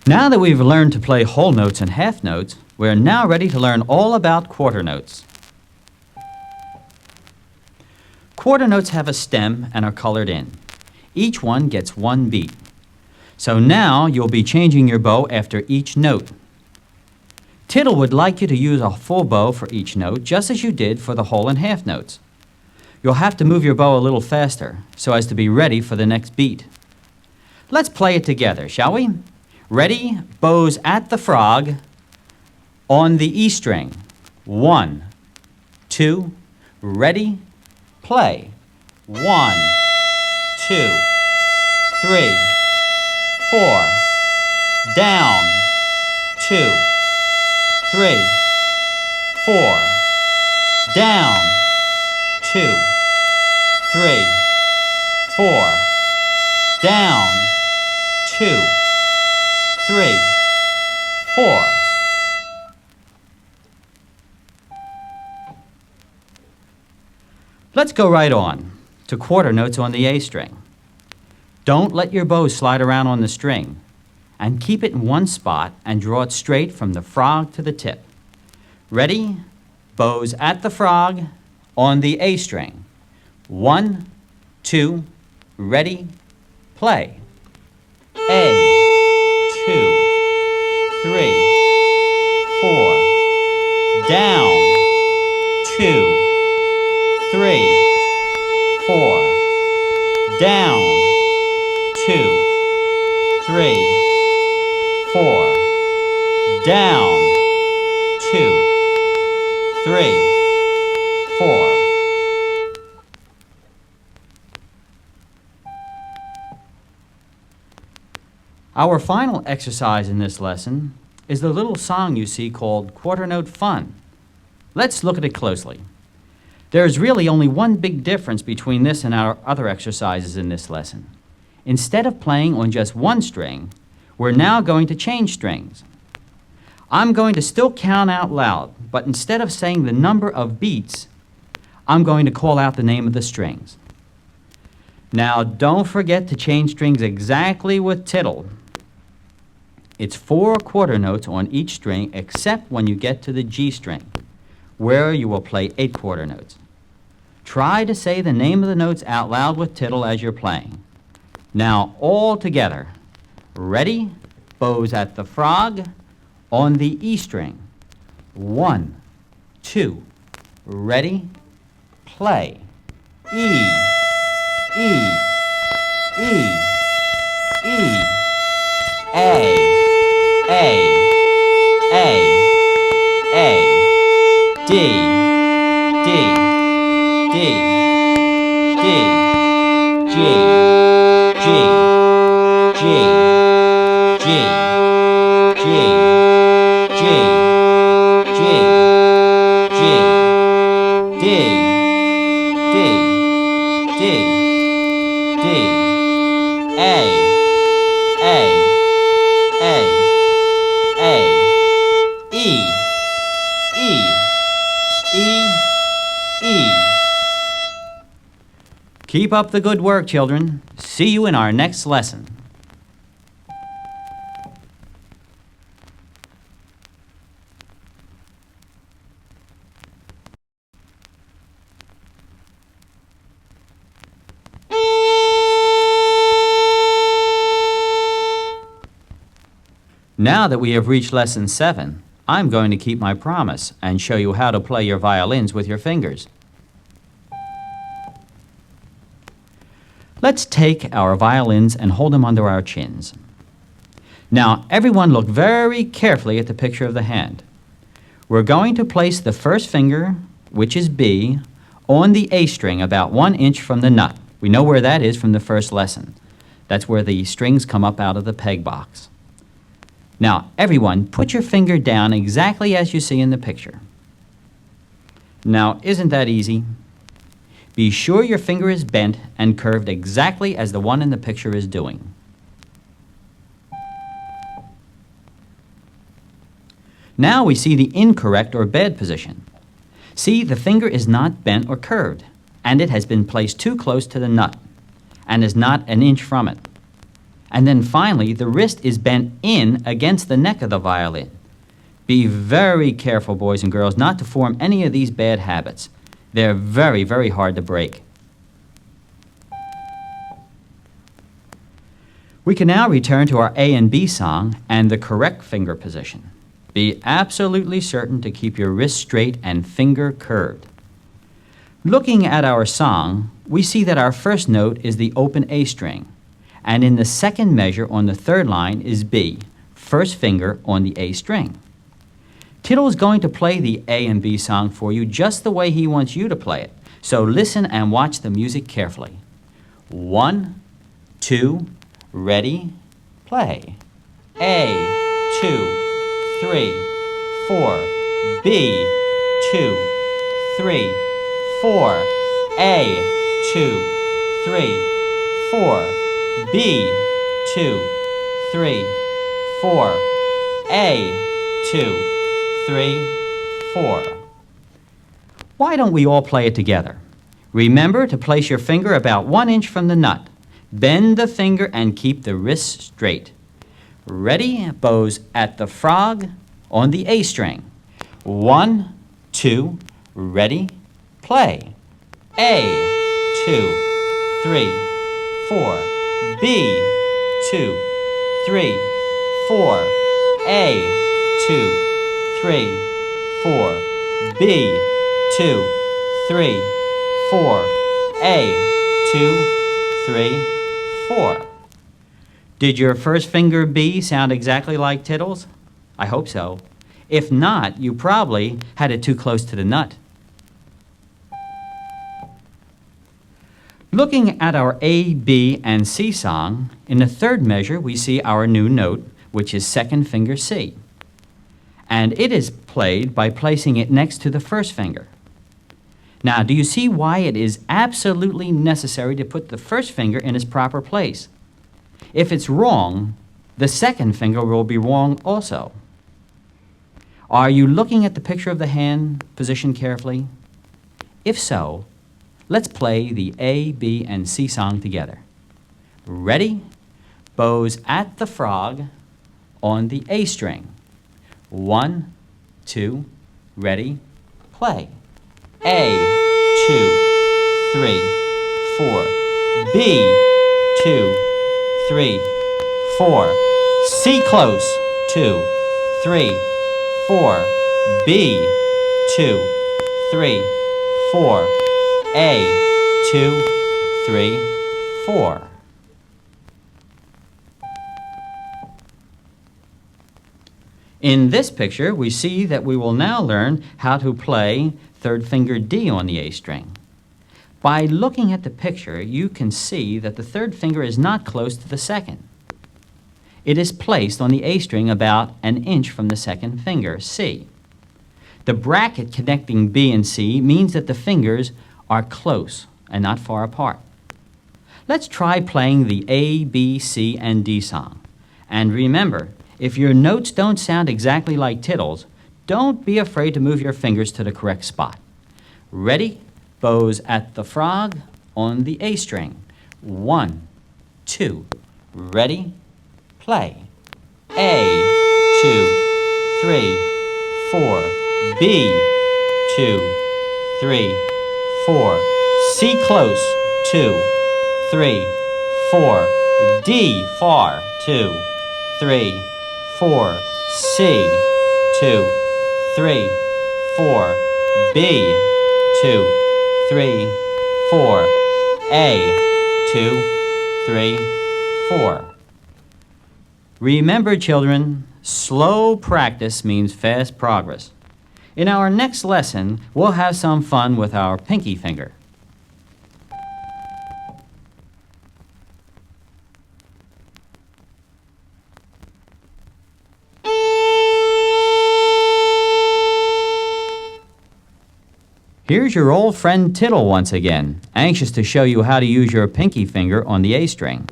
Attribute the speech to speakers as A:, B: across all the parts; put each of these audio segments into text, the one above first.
A: Now that we've learned to play whole notes and half notes, we're now ready to learn all about quarter notes. Quarter notes have a stem and are colored in. Each one gets one beat. So now you'll be changing your bow after each note. Tiddle would like you to use a full bow for each note, just as you did for the whole and half notes. You'll have to move your bow a little faster so as to be ready for the next beat. Let's play it together, shall we? Ready? Bows at the frog on the E string. 1, 2, ready, play. 1, 2, 3, 4, down, 2, 3, 4, down, 2, 3, 4, down, 2, 3, 4. Let's go right on to quarter notes on the A string. Don't let your bow slide around on the string, and keep it in one spot and draw it straight from the frog to the tip. Ready? Bows at the frog on the A string. 1, 2, ready, play. A, 2, 3, 4, down, 2, 3, 4, down, 2, 3, 4, down, 2, 3, 4. Our final exercise in this lesson is the little song you see called Quarter Note Fun. Let's look at it closely. There is really only one big difference between this and our other exercises in this lesson. Instead of playing on just one string, we're now going to change strings. I'm going to still count out loud, but instead of saying the number of beats, I'm going to call out the name of the strings. Now, don't forget to change strings exactly with Tiddle. It's 4 quarter notes on each string except when you get to the G string, where you will play 8 quarter notes. Try to say the name of the notes out loud with Tiddle as you're playing. Now, all together. Ready? Bows at the frog on the E string. 1, 2, ready, play. E, E, E, E, A, D, D, D, D, G, G, G, G, G, G, G, G, D, D, D, D, A, E, E, E, E. Keep up the good work, children. See you in our next lesson. Now that we have reached Lesson 7, I'm going to keep my promise and show you how to play your violins with your fingers. Let's take our violins and hold them under our chins. Now, everyone look very carefully at the picture of the hand. We're going to place the first finger, which is B, on the A string about 1 inch from the nut. We know where that is from the first lesson. That's where the strings come up out of the peg box. Now, everyone, put your finger down exactly as you see in the picture. Now, isn't that easy? Be sure your finger is bent and curved exactly as the one in the picture is doing. Now we see the incorrect or bad position. See, the finger is not bent or curved, and it has been placed too close to the nut, and is not 1 inch from it. And then finally, the wrist is bent in against the neck of the violin. Be very careful, boys and girls, not to form any of these bad habits. They're very, very hard to break. We can now return to our A and B song and the correct finger position. Be absolutely certain to keep your wrist straight and finger curved. Looking at our song, we see that our first note is the open A string, and in the second measure on the third line is B, first finger on the A string. Tiddle is going to play the A and B song for you just the way he wants you to play it, so listen and watch the music carefully. 1, 2, ready, play. A, 2, 3, 4, B, 2, 3, 4, A, 2, 3, 4, B, 2, 3, 4, A, 2, 3, 4. Why don't we all play it together? Remember to place your finger about 1 inch from the nut. Bend the finger and keep the wrist straight. Ready, bows at the frog on the A string. 1, 2, ready, play. A, 2, 3, 4. B, 2, 3, 4. A, 2, 3, 4. B, 2, 3, 4. A, 2, 3, 4. Did your first finger B sound exactly like Tiddle's? I hope so. If not, you probably had it too close to the nut. Looking at our A, B, and C song, in the third measure we see our new note, which is second finger C. And it is played by placing it next to the first finger. Now, do you see why it is absolutely necessary to put the first finger in its proper place? If it's wrong, the second finger will be wrong also. Are you looking at the picture of the hand position carefully? If so, let's play the A, B, and C song together. Ready? Bows at the frog on the A string. 1, 2, ready, play. A, 2, 3, 4. B, 2, 3, 4. C close. 2, 3, 4. B, 2, 3, 4. A, 2, 3, 4. In this picture, we see that we will now learn how to play third finger D on the A string. By looking at the picture, you can see that the third finger is not close to the second. It is placed on the A string about an inch from the second finger, C. The bracket connecting B and C means that the fingers are close and not far apart. Let's try playing the A, B, C, and D song. And remember, if your notes don't sound exactly like Tiddle's, don't be afraid to move your fingers to the correct spot. Ready? Bows at the frog on the A string. 1, 2, ready, play. A, 2, 3, 4. B, 2, 3, 4. C close. 2, 3, 4. D far. 2, 3, 4. C, 2, 3, 4. B, 2, 3, 4. A, 2, 3, 4. Remember, children, slow practice means fast progress. In our next lesson, we'll have some fun with our pinky finger. Here's your old friend Tiddle once again, anxious to show you how to use your pinky finger on the A string.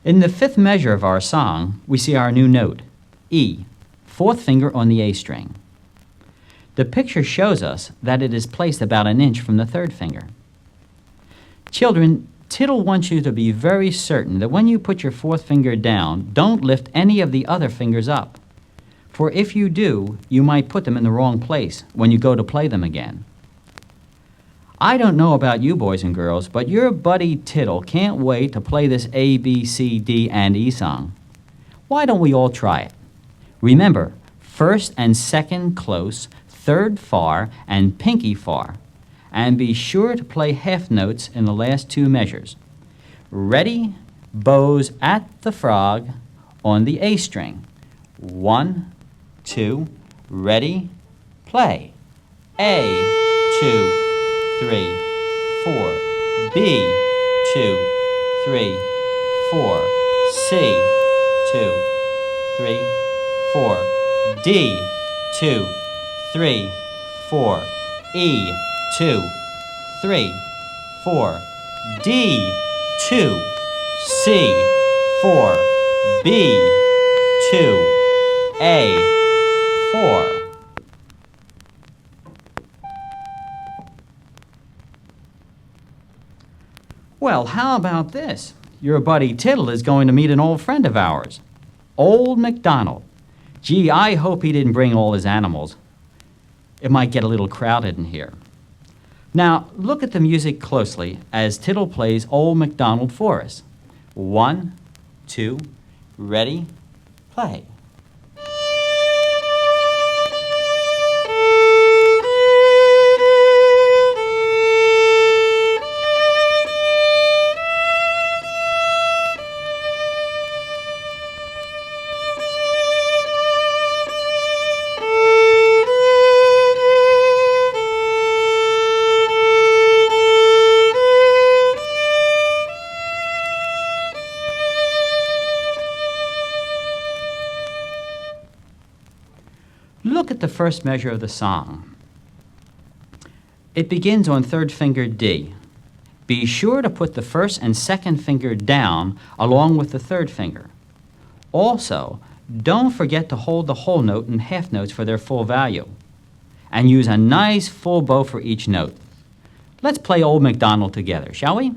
A: In the fifth measure of our song, we see our new note, E, fourth finger on the A string. The picture shows us that it is placed about an inch from the third finger. Children, Tiddle wants you to be very certain that when you put your fourth finger down, don't lift any of the other fingers up. For if you do, you might put them in the wrong place when you go to play them again. I don't know about you boys and girls, but your buddy Tiddle can't wait to play this A, B, C, D, and E song. Why don't we all try it? Remember, first and second close, third far, and pinky far. And be sure to play half notes in the last two measures. Ready, bows at the frog on the A string. 1, 2, ready, play. A, 2, 3, 4. B, 2, 3, 4. C, 2, 3, 4. D, 2, 3, 4. E, 2, 3, 4. D, 2. C, 4. B, 2. A, 4. Well, how about this? Your buddy Tiddle is going to meet an old friend of ours, Old MacDonald. Gee, I hope he didn't bring all his animals. It might get a little crowded in here. Now, look at the music closely as Tiddle plays Old MacDonald for us. 1, 2, ready, play. Look at the first measure of the song. It begins on third finger D. Be sure to put the first and second finger down along with the third finger. Also, don't forget to hold the whole note and half notes for their full value. And use a nice full bow for each note. Let's play Old MacDonald together, shall we?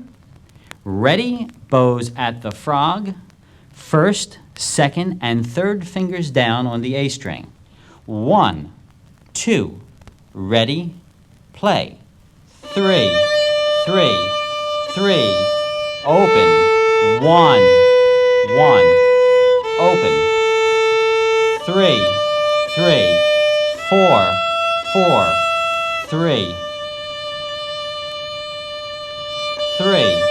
A: Ready, bows at the frog. First, second, and third fingers down on the A string. 1, 2, ready, play. 3, 3, 3, open. 1, 1, open. 3, 3, 4, 4, 3, 3,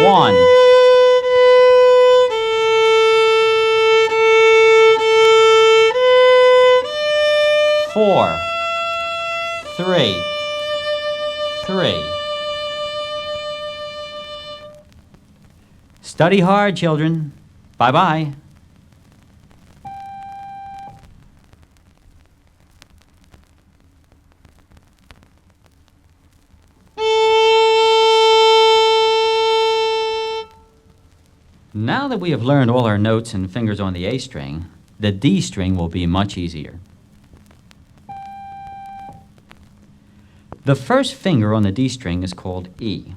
A: 1. 4, 3, 3. Study hard, children. Bye-bye. Now that we have learned all our notes and fingers on the A string, the D string will be much easier. The first finger on the D string is called E,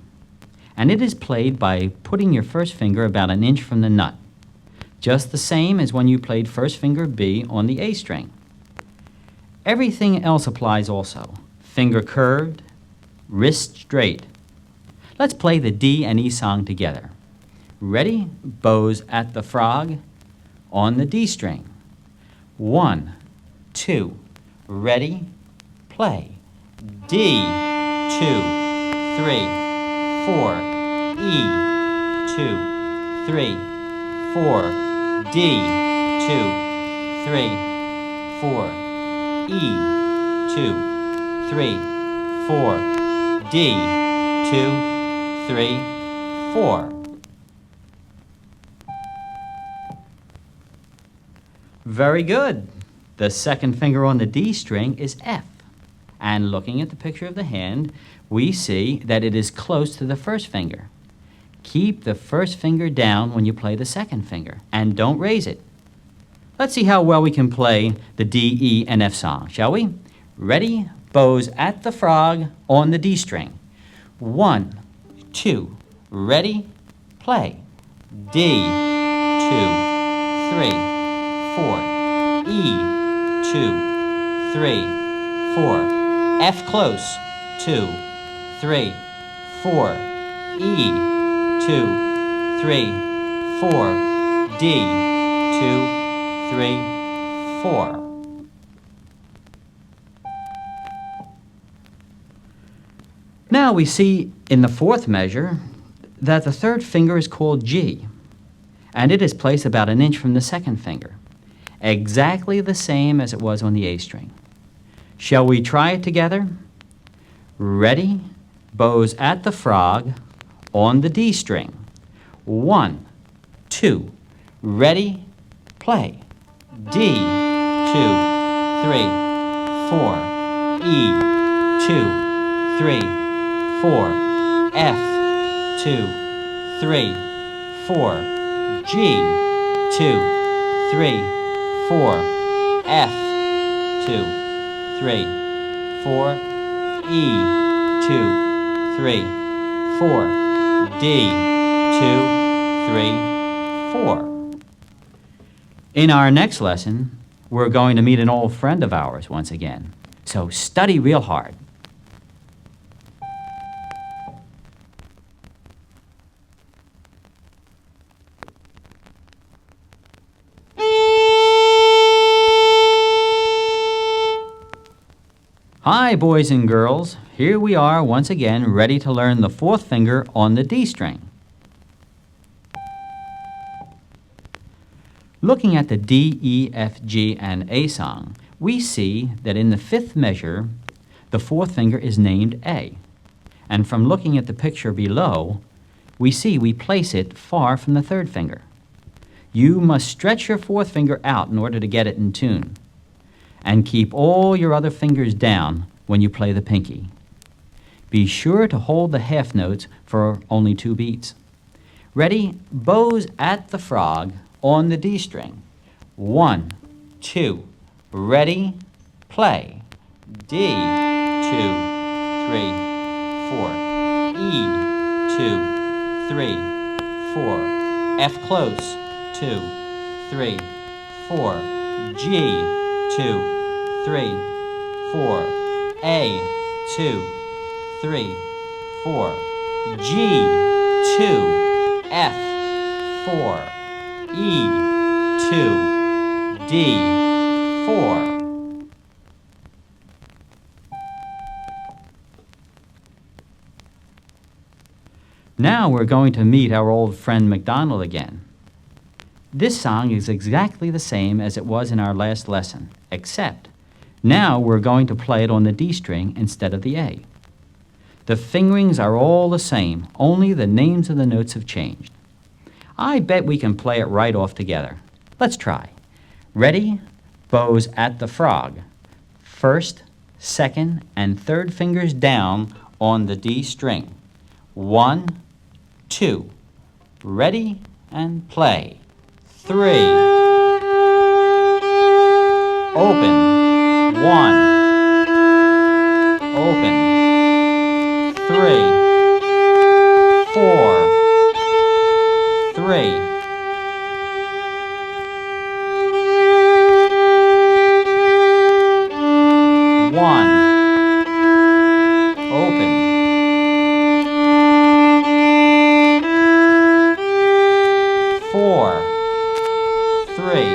A: and it is played by putting your first finger about an inch from the nut, just the same as when you played first finger B on the A string. Everything else applies also. Finger curved, wrist straight. Let's play the D and E song together. Ready? Bows at the frog on the D string. 1, 2, ready, play. D, 2, 3, 4, E, 2, 3, 4, D, 2, 3, 4, E, 2, 3, 4, D, 2, 3, 4. Very good. The second finger on the D string is F. And looking at the picture of the hand, we see that it is close to the first finger. Keep the first finger down when you play the second finger, and don't raise it. Let's see how well we can play the D, E, and F song, shall we? Ready? Bows at the frog on the D string. 1, 2, ready, play. D, 2, 3, 4. E, 2, 3, 4. F close, 2, 3, 4. E, 2, 3, 4. D, 2, 3, 4. Now we see in the fourth measure that the third finger is called G, and it is placed about an inch from the second finger, exactly the same as it was on the A string. Shall we try it together? Ready? Bows at the frog on the D string. 1, 2, ready, play. D, 2, 3, 4. E, 2, 3, 4. F, 2, 3, 4. G, 2, 3, 4. F, 2, 3, 4. E, 2, 3, 4. D, 2, 3, 4. In our next lesson, we're going to meet an old friend of ours once again. So study real hard. Hi, boys and girls. Here we are once again ready to learn the fourth finger on the D string. Looking at the D, E, F, G, and A song, we see that in the fifth measure, the fourth finger is named A. And from looking at the picture below, we see we place it far from the third finger. You must stretch your fourth finger out in order to get it in tune. And keep all your other fingers down when you play the pinky. Be sure to hold the half notes for only 2 beats. Ready? Bows at the frog on the D string. 1, 2, ready, play. D, 2, 3, 4. E, 2, 3, 4. F close, 2, 3, 4. G, 2, 3, 4. A, 2, 3, 4. G, 2, F, 4. E, 2, D, 4. Now we're going to meet our old friend MacDonald again. This song is exactly the same as it was in our last lesson, except now we're going to play it on the D string instead of the A. The fingerings are all the same, only the names of the notes have changed. I bet we can play it right off together. Let's try. Ready? Bows at the frog. First, second, and third fingers down on the D string. 1, 2. Ready and play. 3. Open. 1. Open. 3. 4. 3. 1. Open. 4. 3.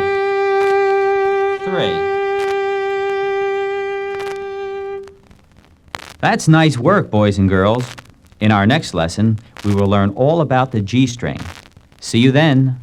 A: 3. That's nice work, boys and girls. In our next lesson, we will learn all about the G string. See you then.